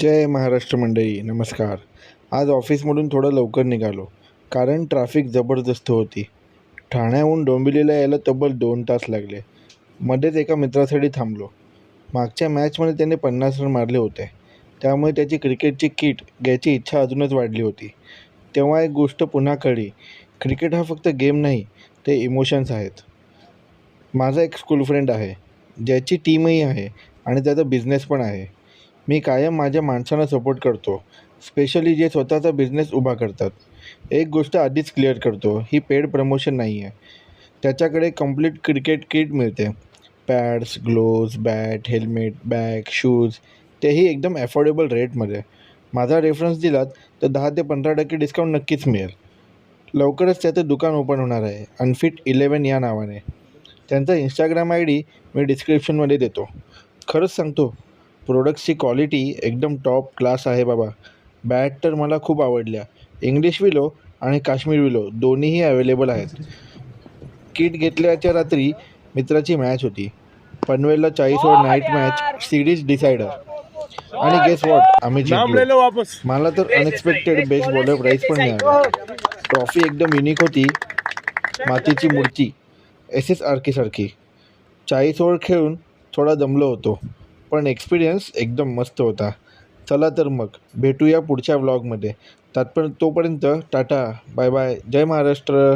जय महाराष्ट्र मंडळी, नमस्कार. आज ऑफिसमधून थोडं लवकर निघालो कारण ट्रॅफिक जबरदस्त होती. ठाण्याहून डोंबिवलीला यायला तब्बल 2 तास लागले. मध्येच एका मित्रासाठी थांबलो. मागच्या मॅचमध्ये त्याने 50 रन मारले होते, त्यामुळे त्याची क्रिकेटची किट घ्यायची इच्छा अजूनच वाढली होती. तेव्हा एक गोष्ट पुन्हा कळली, क्रिकेट हा फक्त गेम नाही, ते इमोशन्स आहेत. माझा एक स्कूल फ्रेंड आहे, ज्याची टीमही आहे आणि त्याचा बिझनेस पण आहे. मी कायम माझ्या माणसांना सपोर्ट करतो, स्पेशली जे स्वतःचा बिझनेस उभा करतात. एक गोष्ट आधीच क्लिअर करतो, ही पेड प्रमोशन नाही आहे. त्याच्याकडे कंप्लीट क्रिकेट किट मिळते. Pads, gloves, bat, helmet, bag, shoes, तेही एकदम ॲफोर्डेबल रेटमध्ये. माझा रेफरन्स दिलात तर 10 ते 15% डिस्काउंट नक्कीच मिळेल. लवकरच त्याचं दुकान ओपन होणार आहे, अनफिट11 या नावाने. त्यांचा इंस्टाग्राम ID मी डिस्क्रिप्शनमध्ये देतो. खरंच सांगतो, प्रोडक्ट्सची क्वालिटी एकदम टॉप क्लास आहे बाबा. बॅट तर मला खूप आवडल्या. इंग्लिश विलो आणि काश्मीर विलो दोन्हीही अवेलेबल आहेत. किट घेतल्याच्या रात्री मित्राची मॅच होती. पनवेलला 40 ओव्हर नाईट मॅच, सिरीज डिसायडर. आणि गेस वॉट, आम्ही नाम ले जिंकलो. लो वापस. मला तर अनएक्सपेक्टेड बेस्ट बॉलर प्राईज पण मिळाला. ट्रॉफी एकदम युनिक होती, मातीची मूर्ती, SSRK सारखी. 40 ओव्हर खेळून थोडा दमलो होतो, पण एक्सपिरियन्स एकदम मस्त होता. चला तर मग भेटूया पुढच्या व्लॉगमध्ये. तोपर्यंत टाटा, बाय बाय, जय महाराष्ट्र.